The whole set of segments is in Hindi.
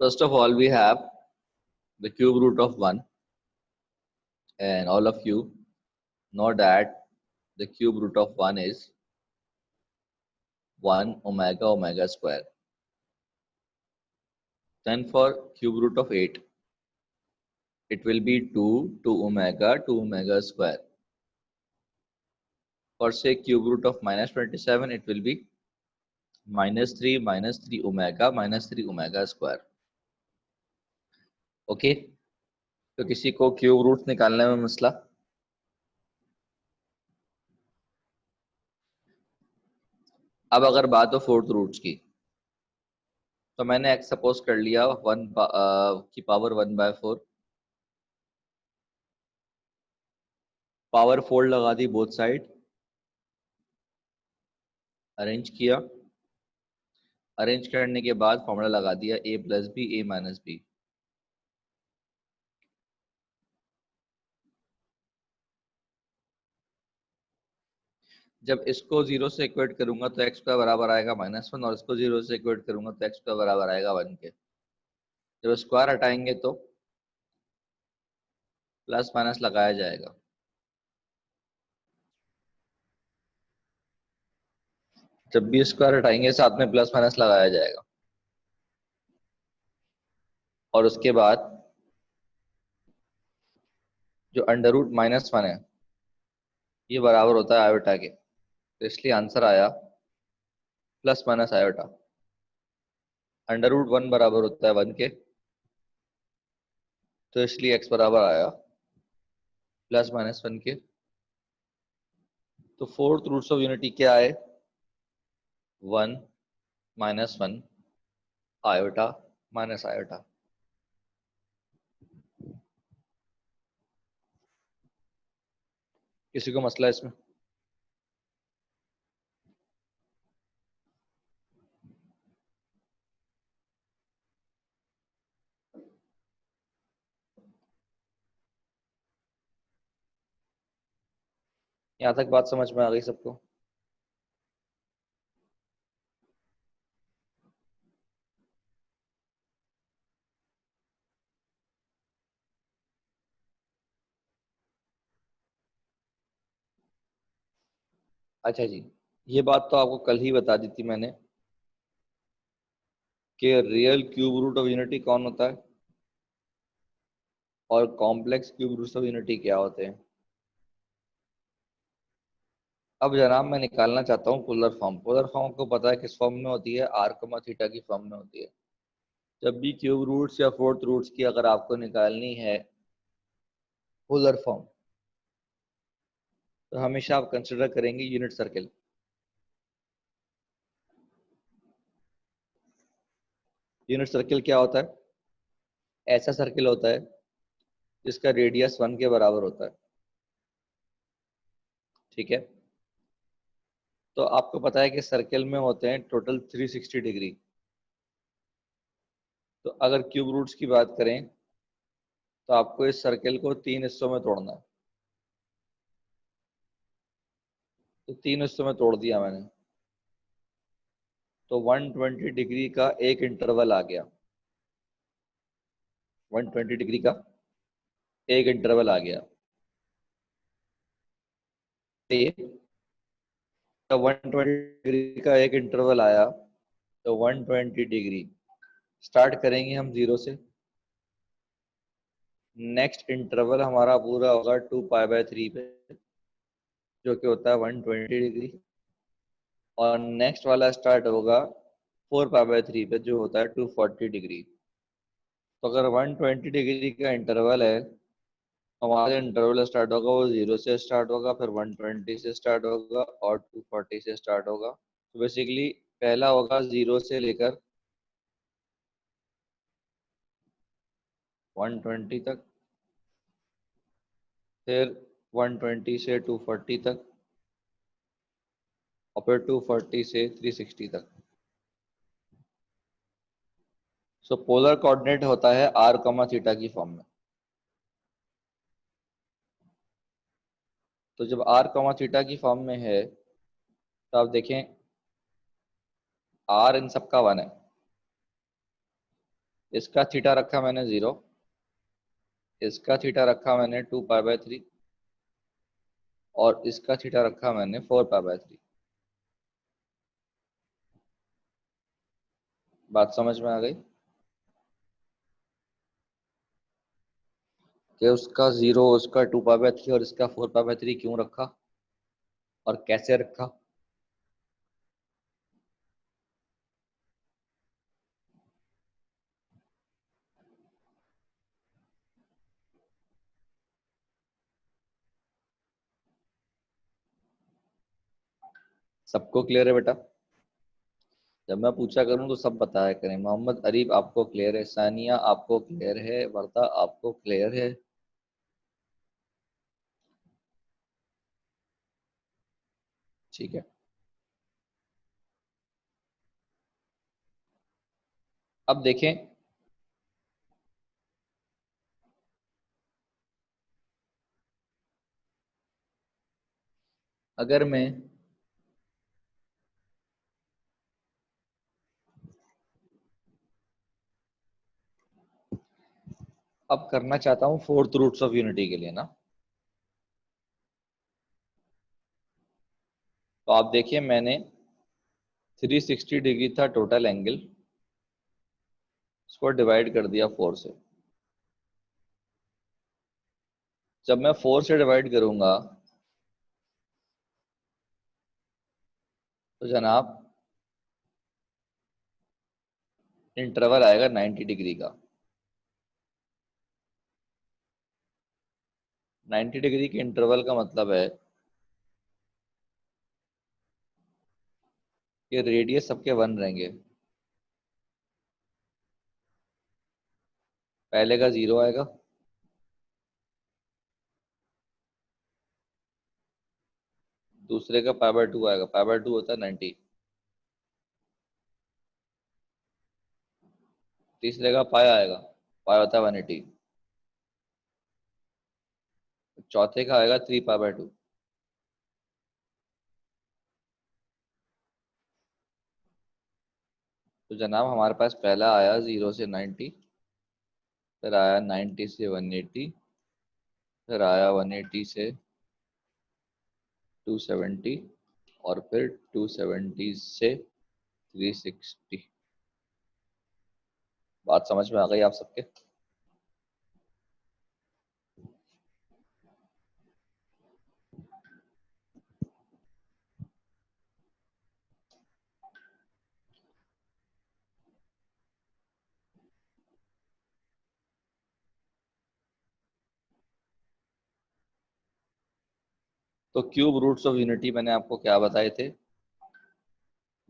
First of all, we have the cube root of 1, and all of you know that the cube root of 1 is 1 omega omega square. Then for cube root of 8, it will be 2 omega square. For say cube root of minus 27, it will be minus 3 minus 3 omega square. Okay, तो किसी को क्यूब रूट निकालने में मसला? अब अगर बात हो फोर्थ रूट्स की, तो मैंने एक्स सपोज कर लिया 1 की पावर 1/4, पावर 4 लगा दी बोथ साइड, अरेंज किया, अरेंज करने के बाद फॉर्मूला लगा दिया a plus B a minus B. जब इसको 0 से इक्वेट करूंगा तो x का बराबर आएगा -1, और इसको 0 से इक्वेट करूंगा तो x का बराबर आएगा 1 के। जब स्क्वायर हटाएंगे तो प्लस माइनस लगाया जाएगा। जब भी स्क्वायर हटाएंगे साथ में प्लस माइनस लगाया जाएगा। और उसके बाद जो अंडर रूट -1 है, ये बराबर होता है आयोटा के, तो इसलिए आंसर आया plus minus iota. Under root 1 बराबर होता है 1 के, तो इसलिए x बराबर आया प्लस माइनस 1 के। तो फोर्थ रूट्स ऑफ यूनिटी क्या है? 1 -1 आयोटा माइनस आयोटा। किसी को मसला इसमें? यहाँ तक बात समझ में आ गई सबको? अच्छा जी, ये बात तो आपको कल ही बता दी थी मैंने कि real cube root of unity कौन होता है और complex cube root of unity क्या होते हैं। अब जनाब मैं निकालना चाहता हूँ पोलर फॉर्म। पोलर फॉर्म को पता है किस फॉर्म में होती है? r, थीटा की फॉर्म में होती है। जब भी क्यूब रूट्स या फोर्थ रूट्स की अगर आपको निकालनी है पोलर फॉर्म, तो हमेशा आप कंसिडर करेंगे यूनिट सर्किल। यूनिट सर्किल क्या होता है? ऐसा सर्किल होता है जिसका रेडियस 1 के बराबर होता है। ठीक है, तो आपको पता है कि सर्किल में होते हैं टोटल 360 डिग्री। तो अगर क्यूब रूट्स की बात करें तो आपको इस सर्किल को 3 हिस्सों में तोड़ना है। तो 3 हिस्सों में तोड़ दिया मैंने, तो 120 डिग्री का एक इंटरवल आ गया। 120 डिग्री का एक इंटरवल आ गया। तो 120 डिग्री का एक इंटरवल आया, तो 120 डिग्री स्टार्ट करेंगे हम 0 से। नेक्स्ट इंटरवल हमारा पूरा होगा 2π/3 पे, जो कि होता है 120 डिग्री। और नेक्स्ट वाला स्टार्ट होगा 4π/3 पे, जो होता है 240 डिग्री। तो अगर 120 डिग्री का इंटरवल है, हमारा इंटरवल स्टार्ट होगा वो 0 से स्टार्ट होगा, फिर 120 से स्टार्ट होगा और 240 से स्टार्ट होगा। तो बेसिकली पहला होगा 0 से लेकर 120 तक, फिर 120 से 240 तक, और फिर 240 से 360 तक। सो पोलर कोऑर्डिनेट होता है r, थीटा की फॉर्म में। तो जब r, थीटा की फॉर्म में है तो आप देखें r इन सब का 1 है, इसका थीटा रखा मैंने 0, इसका थीटा रखा मैंने 2 पाई बाय 3, और इसका थीटा रखा मैंने 4 पाई बाय 3। बात समझ में आ गई कि उसका 0, उसका 2 पाई बाय 3 और इसका 4 पाई बाय 3 क्यों रखा और कैसे रखा। सबको क्लियर है बेटा? जब मैं पूछा करूं तो सब बताया करें। मोहम्मद अरीफ आपको क्लियर है, सानिया आपको क्लियर है, वर्दा आपको क्लियर है। ठीक है, अब देखें। अगर मैं अब करना चाहता हूं फोर्थ रूट्स ऑफ यूनिटी के लिए ना, तो आप देखिए मैंने 360 डिग्री था टोटल एंगल, इसको डिवाइड कर दिया 4 से। जब मैं 4 से डिवाइड करूंगा तो जनाब इंटरवल आएगा 90 डिग्री का। 90 डिग्री के इंटरवल का मतलब है कि रेडियस सबके 1 रहेंगे। पहले का 0 आएगा, दूसरे का पाई बाय 2 आएगा, पाई बाय 2 होता है 90, तीसरे का पाई आएगा, पाई होता है 180, चौथे का आएगा 3 पाई बाय 2। तो जनाब हमारे पास पहला आया 0 से 90, फिर आया 90 से 180, फिर आया 180 से 270, और फिर 270 से 360। बात समझ में आ गई आप सबके? तो क्यूब रूट्स ऑफ यूनिटी मैंने आपको क्या बताए थे?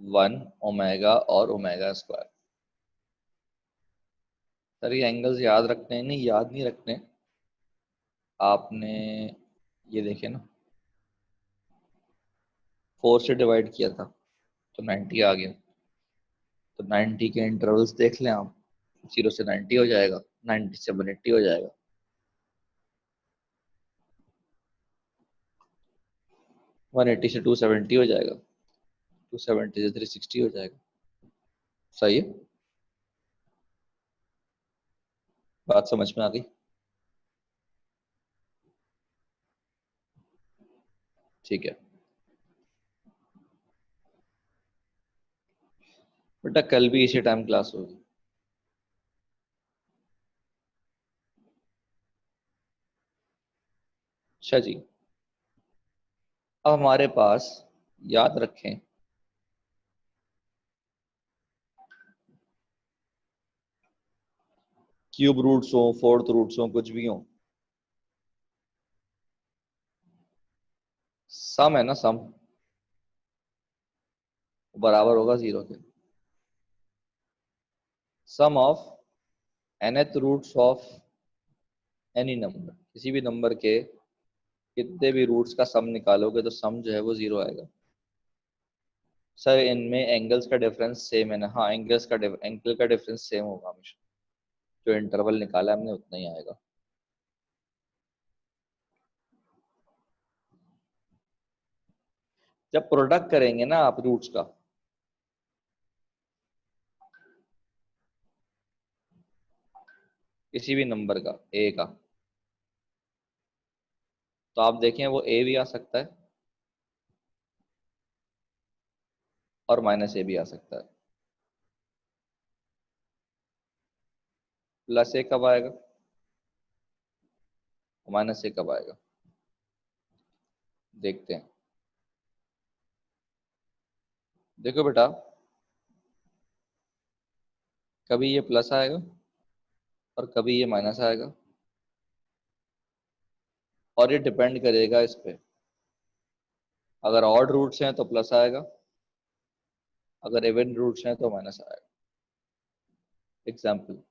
1, ओमेगा और ओमेगा स्क्वायर। सर ये एंगल्स याद रखने हैं? नहीं, याद नहीं रखने। आपने ये देखे ना, 4 से डिवाइड किया था तो 90 आ गया, तो 90 के इंटरवल्स देख लें आप। 0 से 90 हो जाएगा, 90 से 180 हो जाएगा, 180 से 270 हो जाएगा, 270 से 360 हो जाएगा। सही है? बात समझ में आ गई? ठीक है बेटा, कल भी इसी टाइम क्लास होगी। अच्छा जी, अब हमारे पास, याद रखें, क्यूब रूट्स हो, फोर्थ रूट्स हो, कुछ भी हो, सम है ना, सम बराबर होगा 0 के। Sum of nth roots of any number, किसी भी नंबर के कितने भी रूट्स का सम निकालोगे तो सम जो है वो 0 आएगा। सर इनमें एंगल्स का डिफरेंस सेम है ना? हाँ, एंगल का डिफरेंस सेम होगा हमेशा, जो इंटरवल निकाला हमने उतना ही आएगा। जब प्रोडक्ट करेंगे ना आप रूट्स का, किसी भी नंबर का, ए का, तो आप देखें वो ए भी आ सकता है और माइनस ए भी आ सकता है। प्लस ए कब आएगा, माइनस ए कब आएगा, देखते हैं। देखो बेटा, कभी ये प्लस आएगा और कभी ये माइनस आएगा, और ये डिपेंड करेगा इस पे, अगर ऑड रूट्स हैं तो प्लस आएगा, अगर इवन रूट्स हैं तो माइनस आएगा। एग्जाम्पल,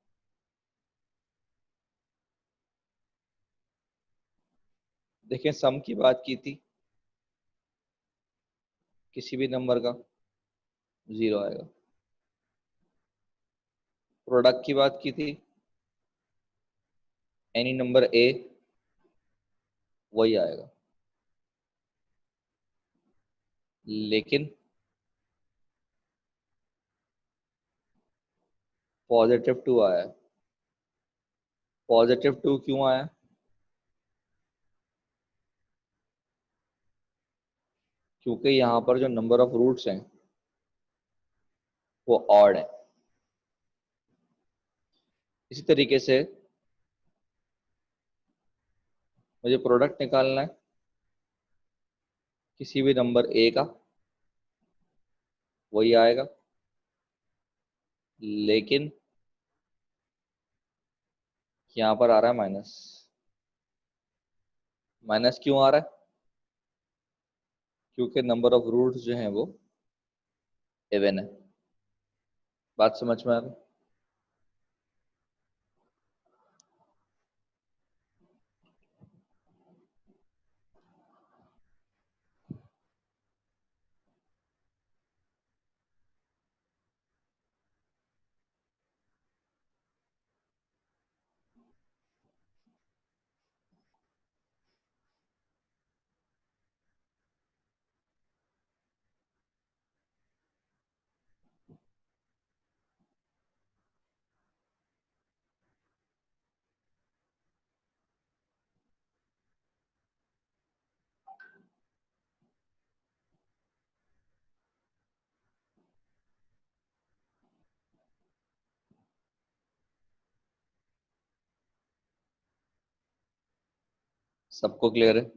देखिए सम की बात की थी, किसी भी नंबर का जीरो आएगा। प्रोडक्ट की बात की थी, एनी नंबर ए, वही आएगा। लेकिन पॉजिटिव टू आया है। पॉजिटिव टू क्यों आया, क्योंकि यहाँ पर जो नंबर ऑफ रूट्स हैं वो ऑड है। इसी तरीके से मुझे प्रोडक्ट निकालना है किसी भी नंबर ए का, वही आएगा। लेकिन यहाँ पर आ रहा है माइनस। माइनस क्यों आ रहा है, क्योंकि नंबर ऑफ रूट्स जो हैं वो इवन है। बात समझ में आ रही? सबको क्लियर है?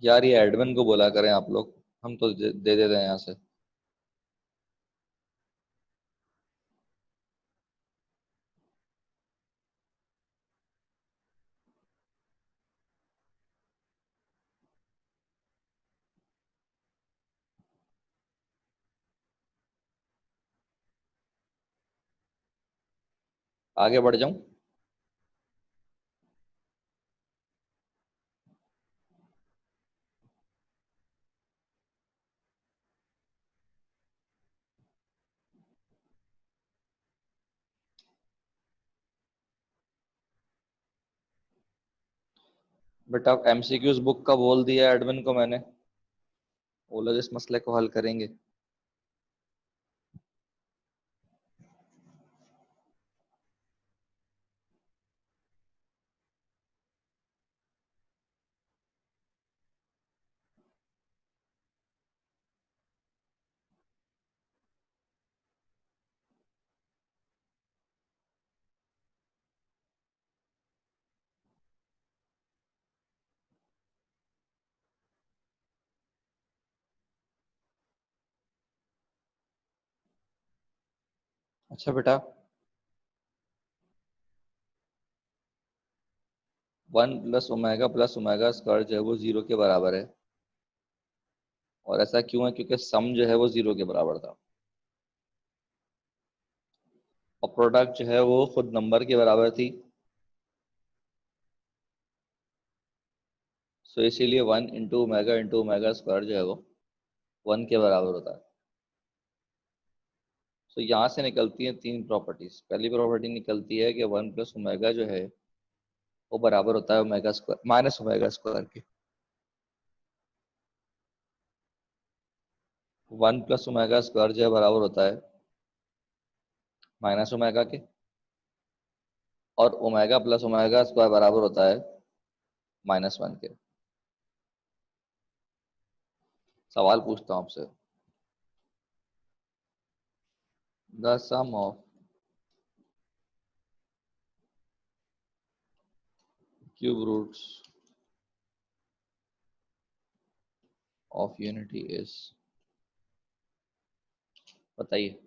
यार ये एडमिन को बोला करें आप लोग, हम तो दे देते हैं यहाँ से। आगे बढ़ जाऊं? बेटा एमसीक्यूज बुक का बोल दिया एडमिन को मैंने, वो लोग इस मसले को हल करेंगे। अच्छा बेटा, वन प्लस ओमेगा स्क्वायर जो है वो जीरो के बराबर है। और ऐसा क्यों है, क्योंकि सम जो है वो जीरो के बराबर था। और प्रोडक्ट जो है वो खुद नंबर के बराबर थी, सो इसीलिए 1 इंटू ओमेगा जो है वो 1 के बराबर होता है। सो यहाँ से निकलती हैं तीन प्रॉपर्टीज। पहली प्रॉपर्टी निकलती है कि 1 प्लस ओमेगा जो है वो बराबर होता है omega square minus omega square के। 1 प्लस ओमेगा स्क्वायर जो है बराबर होता है माइनस ओमेगा के, और ओमेगा प्लस ओमेगा स्क्वायर बराबर होता है -1 के। सवाल पूछता हूँ आपसे, the sum of cube roots of unity is, बताइए।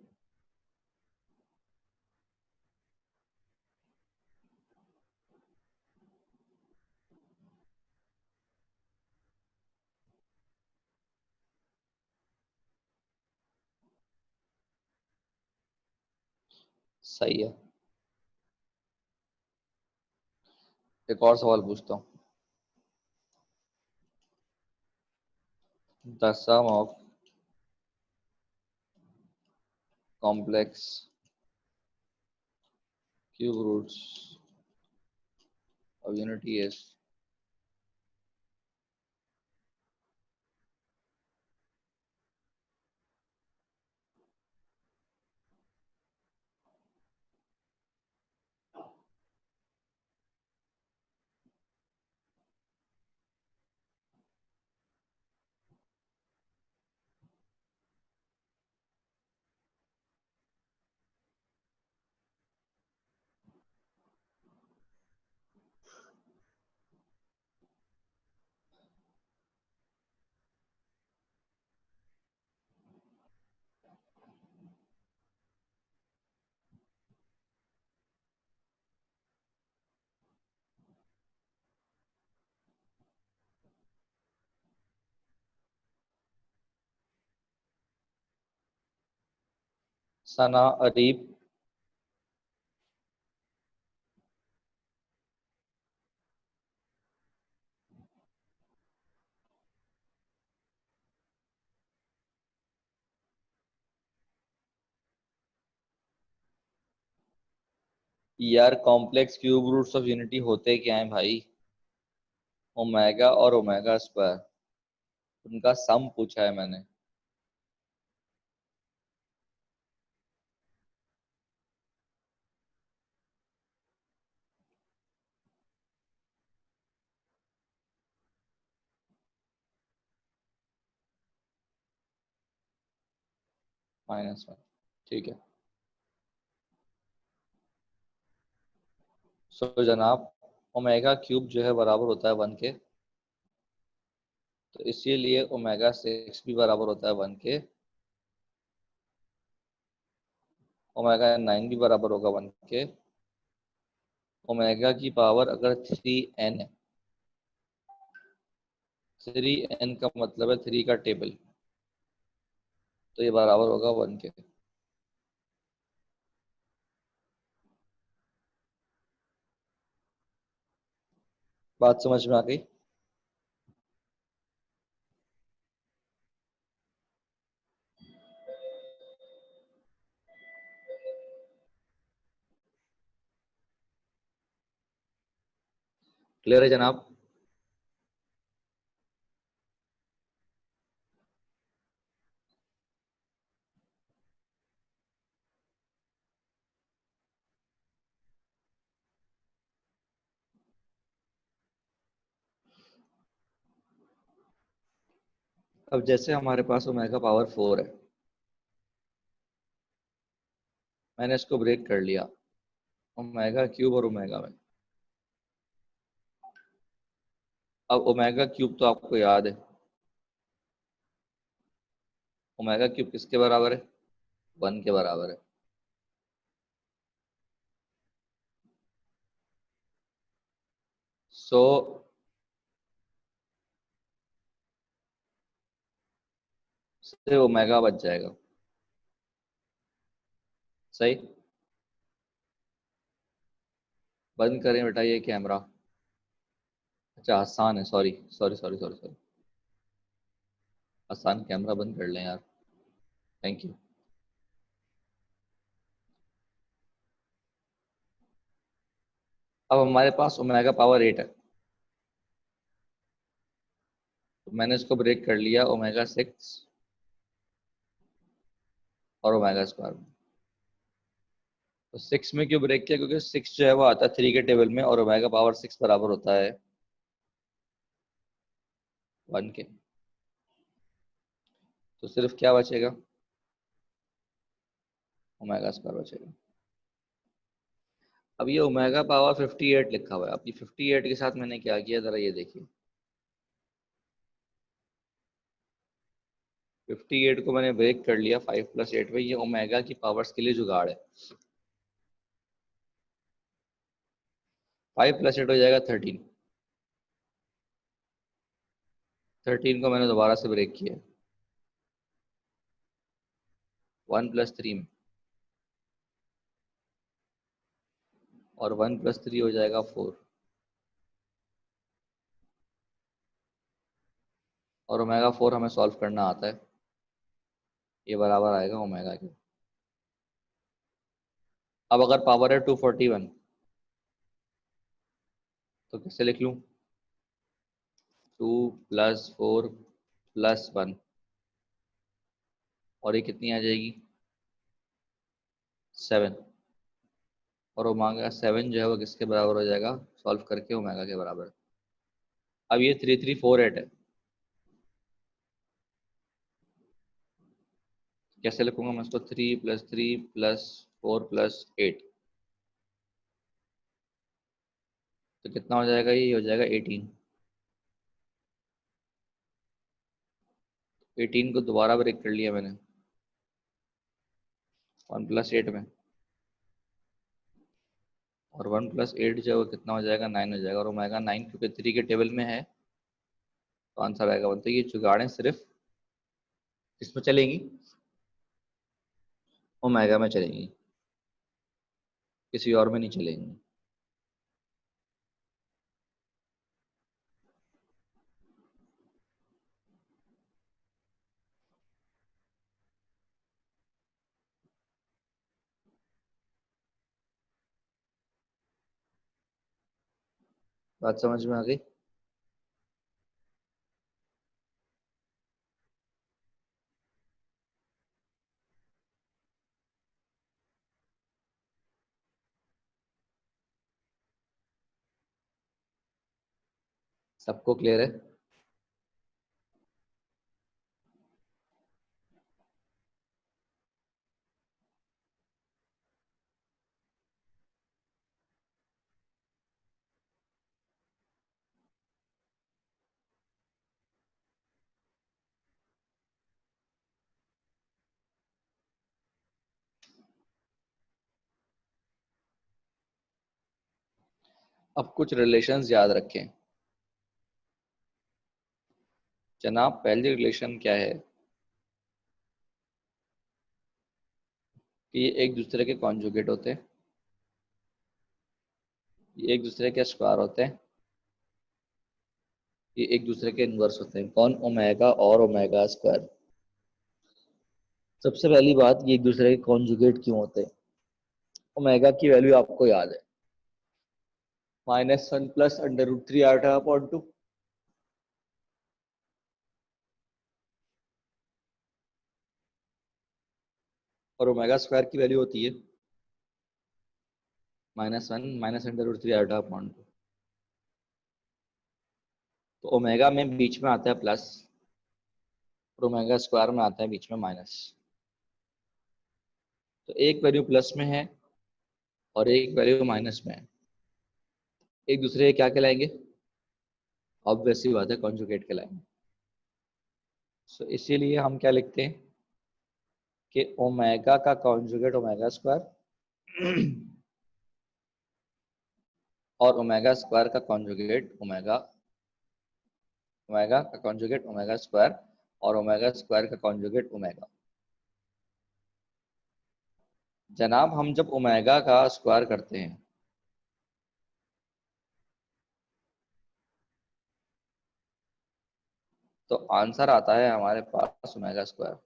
सही है। एक और सवाल पूछता हूँ, the sum of complex cube roots of unity is, Sana Areeb, यार complex cube roots of unity होते क्या हैं भाई? ओमेगा और ओमेगा स्क्वायर, उनका सम पूछा है मैंने। -1, ठीक है। सो जनाब, ओमेगा क्यूब जो है बराबर होता है 1 के, तो इसीलिए ओमेगा 6 भी बराबर होता है 1 के। ओमेगा 9 भी बराबर होगा 1 के। ओमेगा की पावर अगर 3n है, 3n का मतलब है 3 का टेबल, तो ये बराबर होगा 1 के। बात समझ में आ गई? क्लियर है जनाब? अब जैसे हमारे पास ओमेगा पावर 4 है, मैंने इसको ब्रेक कर लिया ओमेगा क्यूब और ओमेगा में। अब ओमेगा क्यूब तो आपको याद है, ओमेगा क्यूब किसके बराबर है? 1 के बराबर है। सो से ओमेगा बच जाएगा। सही। बंद करें बेटा ये कैमरा। अच्छा आसान है, sorry sorry sorry sorry sorry. आसान, कैमरा बंद कर लें यार। Thank you. अब हमारे पास ओमेगा पावर 8 है, तो मैंने इसको ब्रेक कर लिया ओमेगा 6 और ओमेगा स्क्वायर में। तो 6 में क्यों ब्रेक किया, क्योंकि 6 जो है वो आता है 3 के टेबल में, और ओमेगा पावर 6 बराबर होता है 1 के। तो सिर्फ क्या बचेगा, ओमेगा स्क्वायर बचेगा। अब ये ओमेगा पावर 58 लिखा हुआ है, अब ये 58 के साथ मैंने क्या किया जरा ये देखिए। 58 को मैंने ब्रेक कर लिया 5 + 8 में, ये ओमेगा की पावर्स के लिए जुगाड़ है। 5 + 8 हो जाएगा 13। 13 को मैंने दोबारा से ब्रेक किया 1 + 3 में, और 1 + 3 हो जाएगा 4, और ओमेगा 4 हमें सॉल्व करना आता है। ये बराबर आएगा ओमेगा के। अब अगर पावर है 241, तो कैसे लिख लूँ, 2 + 4 + 1, और ये कितनी आ जाएगी 7, और ओमेगा 7 जो है वो किसके बराबर हो जाएगा, सॉल्व करके ओमेगा के बराबर। अब ये 3348 है, कैसे लिखूंगा मैं इसको, 3 + 3 + 4 + 8, तो कितना हो जाएगा, ये हो जाएगा 18। 18 को दोबारा ब्रेक कर लिया मैंने 1 + 8 में, और 1 + 8 जो है वो कितना हो जाएगा 9 हो जाएगा, और ओमेगा 9 क्योंकि 3 के टेबल में है, तो आंसर आएगा 1। तो ये जुगाड़ें सिर्फ इसमें चलेंगी, ओमेगा में चलेंगी, किसी और में नहीं चलेंगी। बात समझ में आ गई। सबको क्लियर है। अब कुछ रिलेशंस याद रखें जनाब। पहली रिलेशन क्या है कि ये एक दूसरे के कॉन्जुगेट होते हैं, ये एक दूसरे के स्क्वायर होते हैं, ये एक दूसरे के इनवर्स होते हैं। कौन, ओमेगा और ओमेगा स्क्वायर। सबसे पहली बात, ये एक दूसरे के कॉन्जुगेट क्यों होते हैं। ओमेगा की वैल्यू आपको याद है, -1 + √3 r/2, और ओमेगा स्क्वायर की वैल्यू होती है -1 - √3 r/2। तो ओमेगा में बीच में आता है प्लस, और ओमेगा स्क्वायर में आता है बीच में माइनस। तो एक वैल्यू प्लस में है और एक वैल्यू माइनस में है, एक दूसरे के क्या कहलाएंगे, ऑब्वियस सी बात है कॉन्जुगेट कहलाएंगे। सो इसीलिए हम क्या लिखते हैं कि ओमेगा का कॉन्जुगेट ओमेगा स्क्वायर और ओमेगा स्क्वायर का कॉन्जुगेट ओमेगा, ओमेगा का कॉन्जुगेट ओमेगा स्क्वायर, और ओमेगा स्क्वायर का कॉन्जुगेट ओमेगा। जनाब हम जब ओमेगा का स्क्वायर करते हैं तो आंसर आता है हमारे पास ओमेगा स्क्वायर।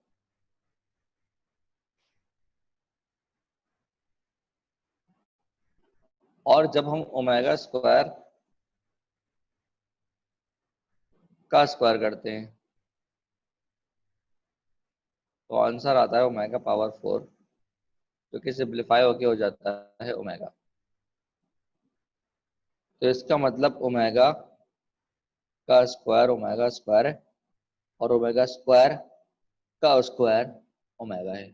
और जब हम ओमेगा स्क्वायर का स्क्वायर करते हैं तो आंसर आता है ओमेगा पावर 4, जो कि सिंप्लीफाई होके हो जाता है ओमेगा। तो इसका मतलब ओमेगा का स्क्वायर ओमेगा स्क्वायर है, और ओमेगा स्क्वायर का स्क्वायर ओमेगा है।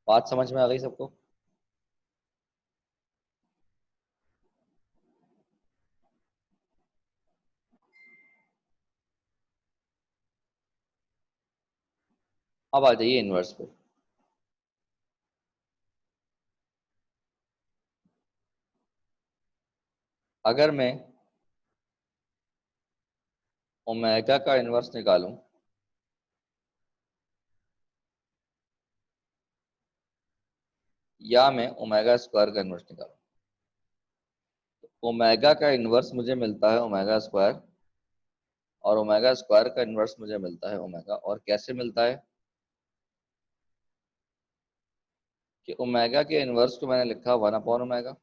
बात समझ में आ गई सबको? अब आ जाइए इनवर्स पे। अगर मैं ओमेगा का इनवर्स निकालूं या मैं ओमेगा स्क्वायर का इनवर्स निकालूं, ओमेगा का इनवर्स मुझे मिलता है ओमेगा स्क्वायर, और ओमेगा स्क्वायर का इनवर्स मुझे मिलता है ओमेगा। और कैसे मिलता है कि ओमेगा के इनवर्स को मैंने लिखा 1/ओमेगा,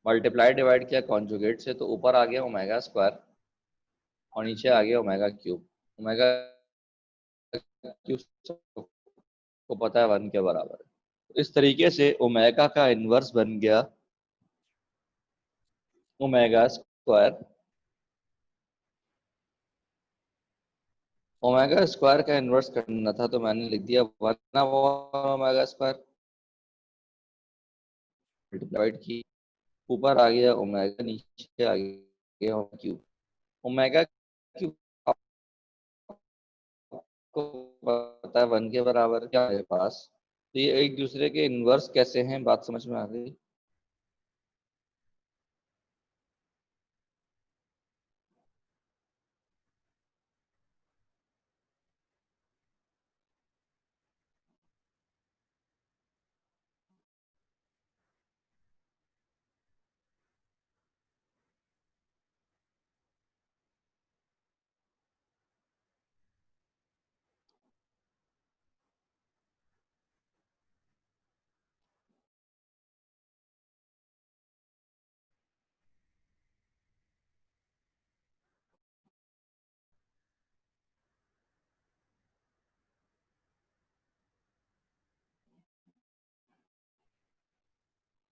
मल्टीप्लाई डिवाइड किया कॉन्जुगेट से, तो ऊपर आ गया ओमेगा स्क्वायर और नीचे आ गया ओमेगा क्यूब। ओमेगा क्यूब को पता है 1 के बराबर है। तो इस तरीके से ओमेगा का इनवर्स बन गया ओमेगा स्क्वायर। ओमेगा स्क्वायर का इनवर्स करना था तो मैंने लिख दिया 1/ओमेगा स्क्वायर, मल्टीप्लाइड की, ऊपर आ गया ओमेगा, नीचे आ गया क्यूब। ओमेगा क्यूब आपको पता है 1 के बराबर क्या है पास। तो ये एक दूसरे के इनवर्स कैसे हैं, बात समझ में आ गई?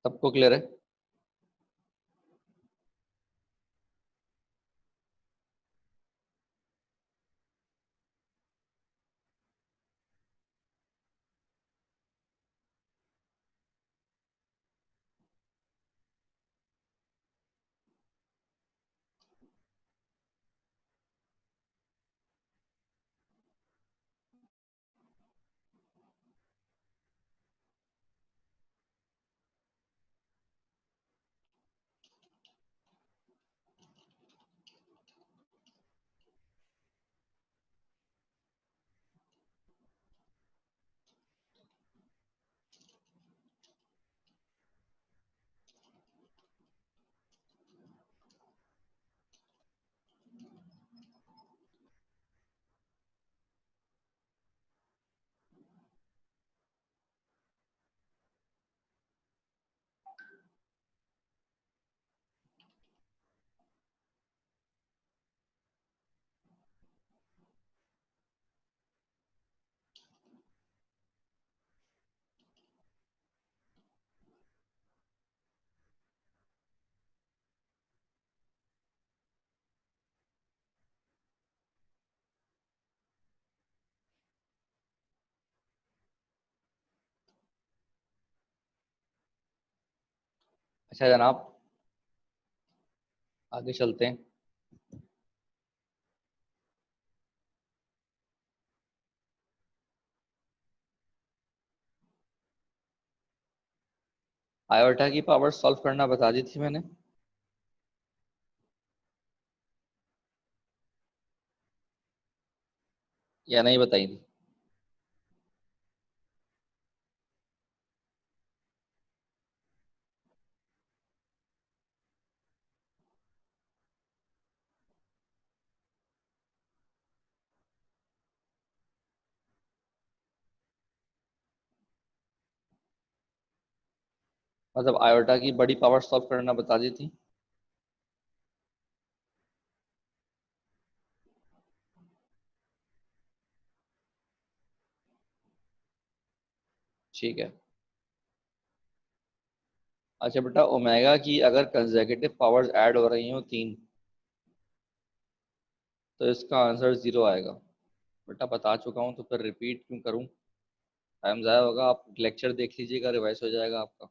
सबको क्लियर है? अच्छा जनाब, आगे चलते हैं। आयोटा की पावर सॉल्व करना बता दी थी मैंने। या नहीं बताई थी? मतलब आयोटा की बड़ी पावर सॉल्व करना बता दी थी। ठीक है। अच्छा बेटा, ओमेगा की अगर कंसेक्यूटिव पावर्स ऐड हो रही हो 3, तो इसका आंसर 0 आएगा। बेटा बता चुका हूँ तो फिर रिपीट क्यों करूँ? टाइम ज़ाया होगा, आप लेक्चर देख लीजिएगा, रिवाइज हो जाएगा आपका।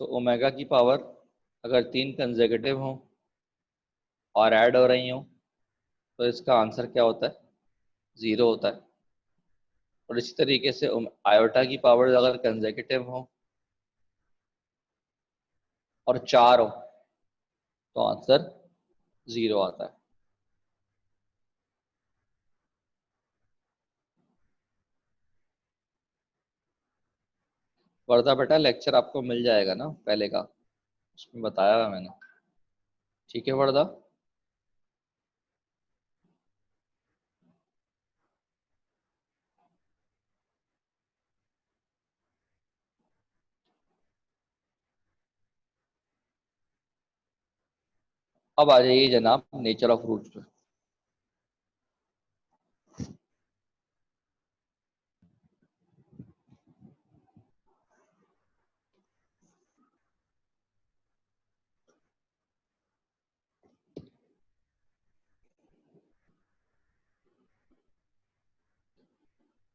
सो ओमेगा की पावर अगर 3 कंसेक्यूटिव हो और ऐड हो रही हो, तो इसका आंसर क्या होता है? 0 होता है। और इसी तरीके से आयोटा की पावर अगर कंसेक्यूटिव हो और 4 हो, तो आंसर 0 आता है। वर्धा बेटा लेक्चर आपको मिल जाएगा ना पहले का, उसमें बताया हुआ मैंने। ठीक है वर्धा। अब आ जाइए जनाब नेचर ऑफ रूट्स पे।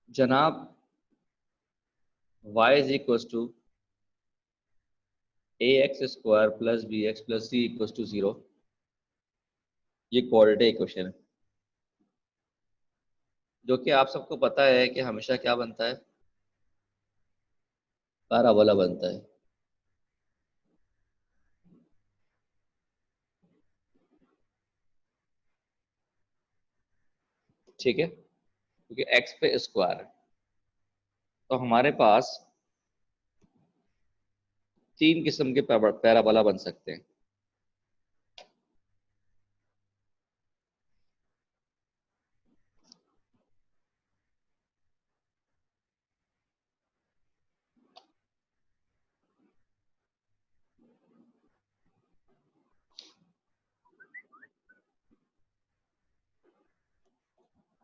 जनाब y is equal to A x square plus B x plus C equal to 0, ये क्वाड्रेटिक इक्वेशन है, जो कि आप सबको पता है कि हमेशा क्या बनता है? पैराबोला बनता है। ठीक है, क्योंकि x पे स्क्वायर है, तो हमारे पास 3 किस्म के पैराबोला बन सकते हैं।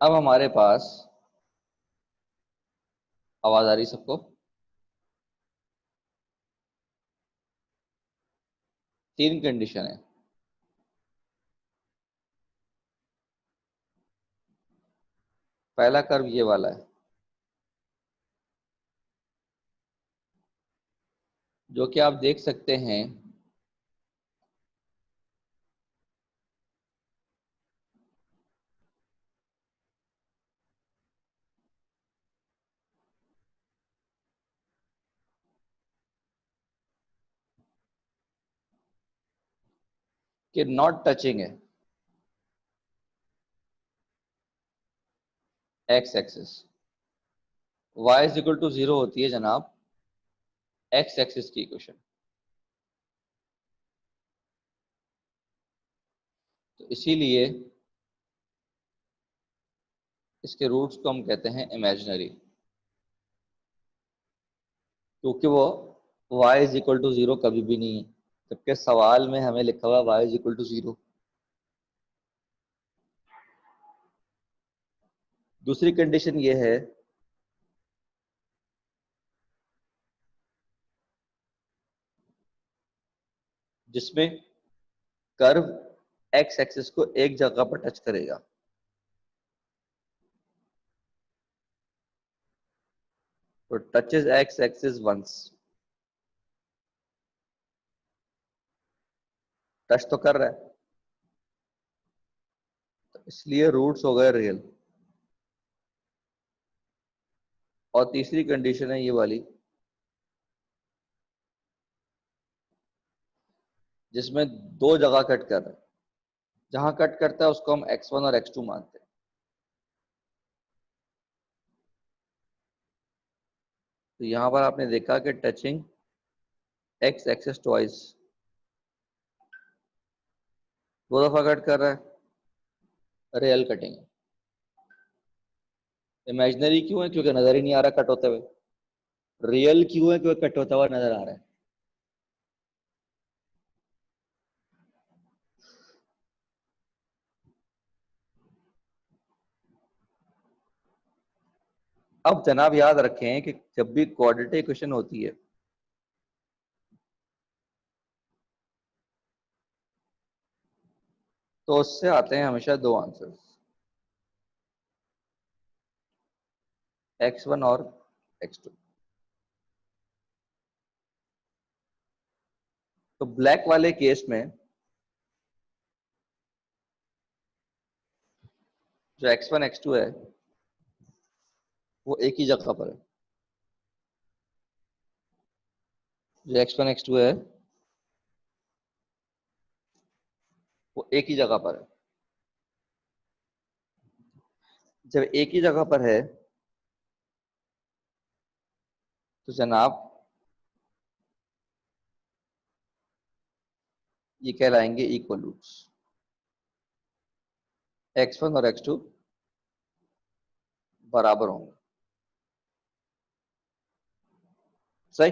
अब हमारे पास, आवाज आ रही सबको? 3 कंडीशन है। पहला कर्व ये वाला है, जो कि आप देख सकते हैं कि नॉट टचिंग है X axis. y is equal to 0 होती है जनाब एक्स एक्सिस की इक्वेशन। तो इसीलिए इसके रूट्स को हम कहते हैं इमेजिनरी, क्योंकि वो y इज इक्वल टू 0 कभी भी नहीं है, जबकि सवाल में हमें लिखा हुआ y इज इक्वल टू 0। दूसरी कंडीशन ये है जिसमें कर्व एक्स एक्सिस को एक जगह पर टच करेगा। तो touches X axis once, touch तो कर रहा है, तो इसलिए रूट्स हो गए रियल। और तीसरी कंडीशन है ये वाली, जिसमें दो जगह कट कर रहा है। जहां कट करता है उसको हम x1 और x2 मानते हैं। तो यहां पर आपने देखा कि टचिंग x एक्सेस ट्वाइस, दो दफा कट कर रहा है, रियल कटिंग है। इमेजिनरी क्यों है? क्योंकि नजर ही नहीं आ रहा कट होते हुए। रियल क्यों है? क्योंकि कट होता हुआ नजर आ रहा है। अब जनाब याद रखें कि जब भी क्वाड्रेटिक इक्वेशन होती है तो उससे आते हैं हमेशा दो आंसर्स, x1 और x2। तो ब्लैक वाले केस में जो x1 x2 है वो एक ही जगह पर है। जो x1 x2 है वो एक ही जगह पर है। जब एक ही जगह पर है तो जनाब ये कहलाएंगे इक्वल रूट्स। x1 और x2 बराबर होंगे। सही।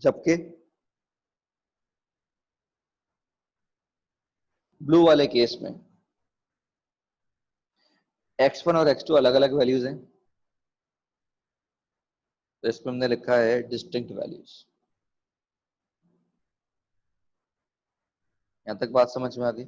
जबकि ब्लू वाले केस में x1 और x2 अलग अलग वैल्यूज हैं, तो इसमें हमने लिखा है डिस्टिंक्ट वैल्यूज। यहां तक बात समझ में आ गई?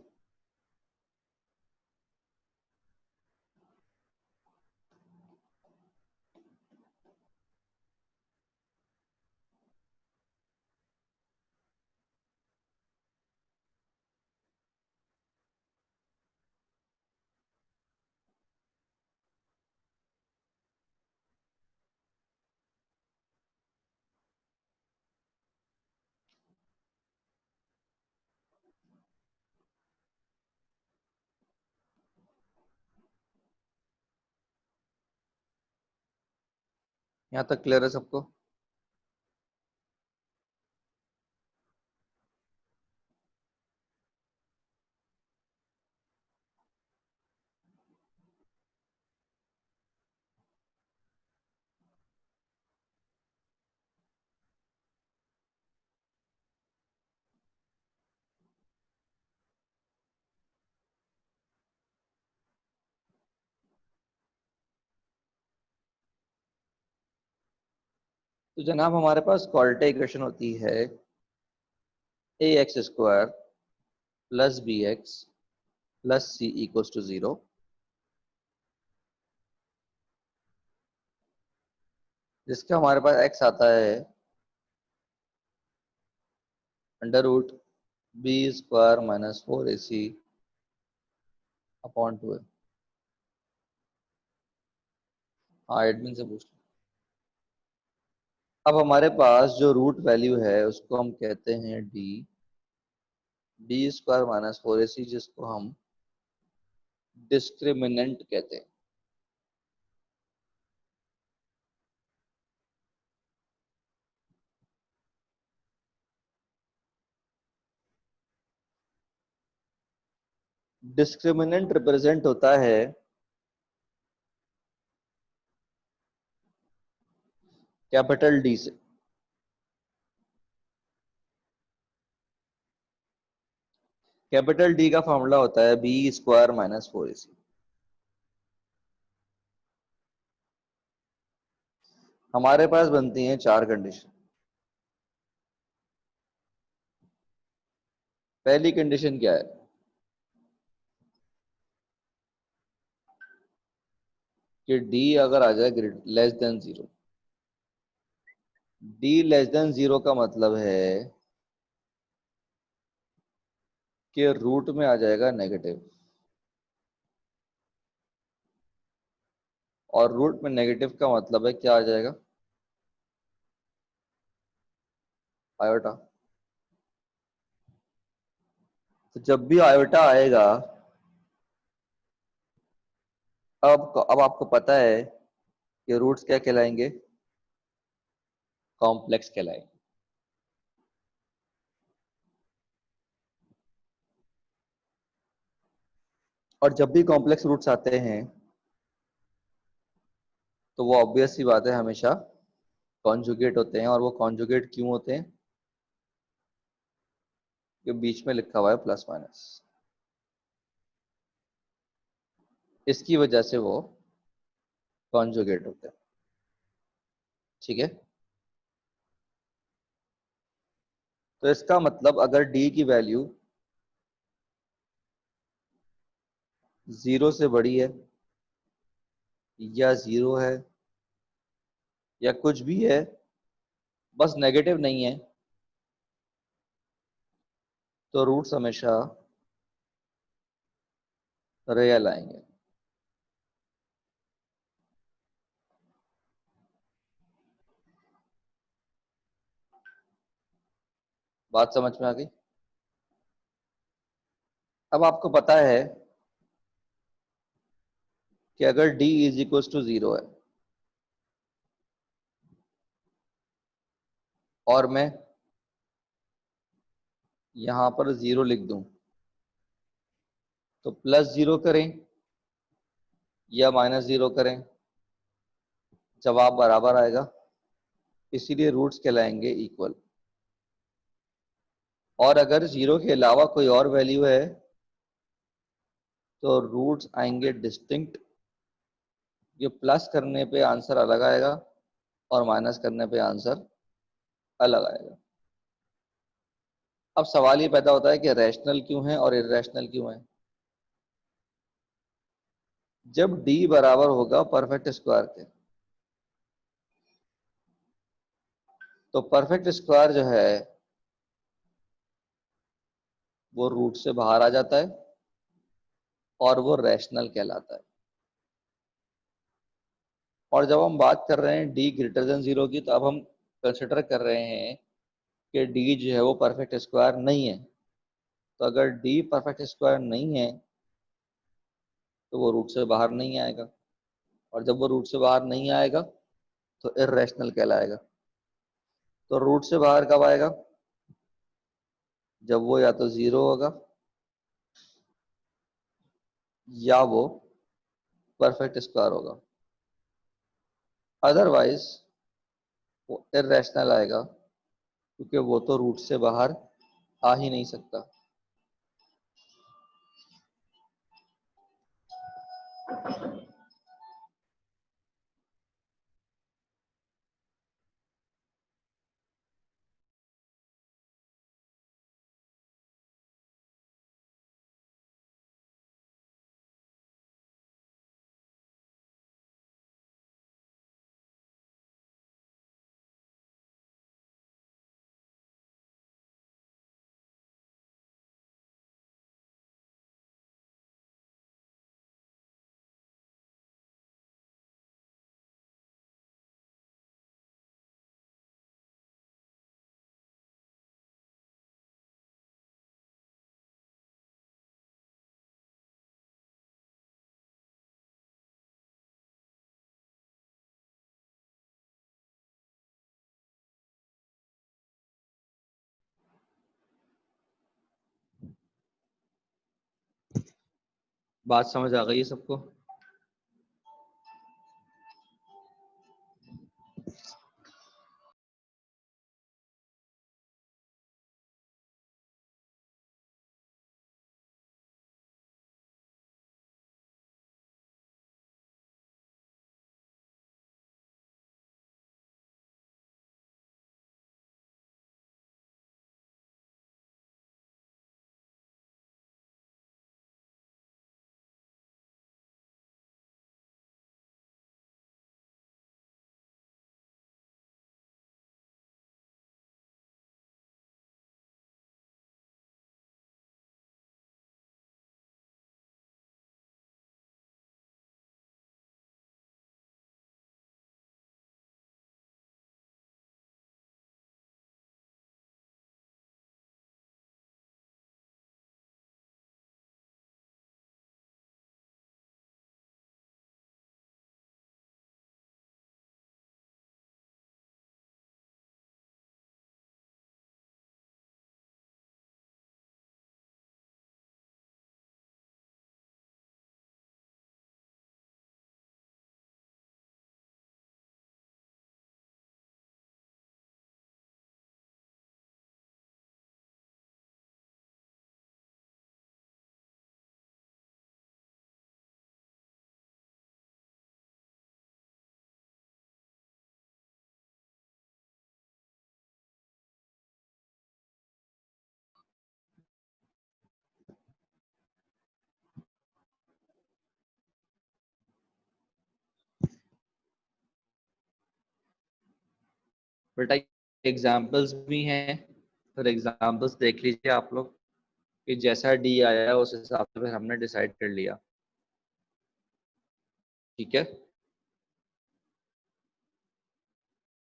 यहां तक क्लियर है सबको? तो जनाब हमारे पास क्वाड्रेटिक इक्वेशन होती है a x square plus B x plus c equals to 0, जिसका हमारे पास x आता है under root b square minus 4ac upon 2 है। हाँ, एडमिन से पूछ लो। अब हमारे पास जो रूट वैल्यू है उसको हम कहते हैं डी स्क्वायर माइनस 4ac, जिसको हम डिस्क्रिमिनेंट कहते हैं। डिस्क्रिमिनेंट रिप्रेजेंट होता है कैपिटल डी से। कैपिटल डी का फॉर्मूला होता है बी स्क्वायर माइनस 4ac। हमारे पास बनती हैं चार कंडीशन। पहली कंडीशन क्या है कि डी अगर आ जाए less than zero. D less than zero का मतलब है कि रूट में आ जाएगा नेगेटिव, और रूट में नेगेटिव का मतलब है क्या आ जाएगा? आयोटा। तो जब भी आयोटा आएगा, अब आपको पता है कि रूट्स क्या कहलाएंगे, कॉम्प्लेक्स कहलाएंगे। और जब भी कॉम्प्लेक्स रूट्स आते हैं तो वो ऑब्वियस सी बात है हमेशा कॉन्जुगेट होते हैं। और वो कॉन्जुगेट क्यों होते हैं? ये बीच में लिखा हुआ है प्लस माइनस, इसकी वजह से वो कॉन्जुगेट होते हैं। ठीक है, तो इसका मतलब अगर डी की वैल्यू 0 से बड़ी है या 0 है या कुछ भी है, बस नेगेटिव नहीं है, तो रूट्स हमेशा रियल आएंगे। बात समझ में आ गई? अब आपको पता है कि अगर d इज इक्वल टू 0 है और मैं यहां पर 0 लिख दूं, तो प्लस 0 करें या -0 करें, जवाब बराबर आएगा। इसीलिए रूट्स कहलाएंगे इक्वल। और अगर 0 के अलावा कोई और वैल्यू है तो रूट्स आएंगे डिस्टिंक्ट। ये प्लस करने पे आंसर अलग आएगा और माइनस करने पे आंसर अलग आएगा। अब सवाल ये पैदा होता है कि रैशनल क्यों है और इरेशनल क्यों है। जब d बराबर होगा परफेक्ट स्क्वायर के, तो परफेक्ट स्क्वायर जो है वो रूट से बाहर आ जाता है और वो रैशनल कहलाता है। और जब हम बात कर रहे हैं d ग्रेटर देन 0 की, तो अब हम कंसिडर कर रहे हैं कि d जो है वो परफेक्ट स्क्वायर नहीं है। तो अगर d परफेक्ट स्क्वायर नहीं है तो वो रूट से बाहर नहीं आएगा, और जब वो रूट से बाहर नहीं आएगा तो इर्रेशनल कहलाएगा। तो रूट से बाहर कब आएगा? जब वो या तो 0 होगा या वो परफेक्ट स्क्वायर होगा। अदरवाइज वो इर्रेशनल आएगा, क्योंकि वो तो रूट से बाहर आ ही नहीं सकता। बात समझ आ गई है सबको? बेटा एग्जाम्पल्स भी हैं, फिर एग्जाम्पल्स देख लीजिए आप लोग कि जैसा डी आया है उस हिसाब से फिर हमने डिसाइड कर लिया। ठीक है।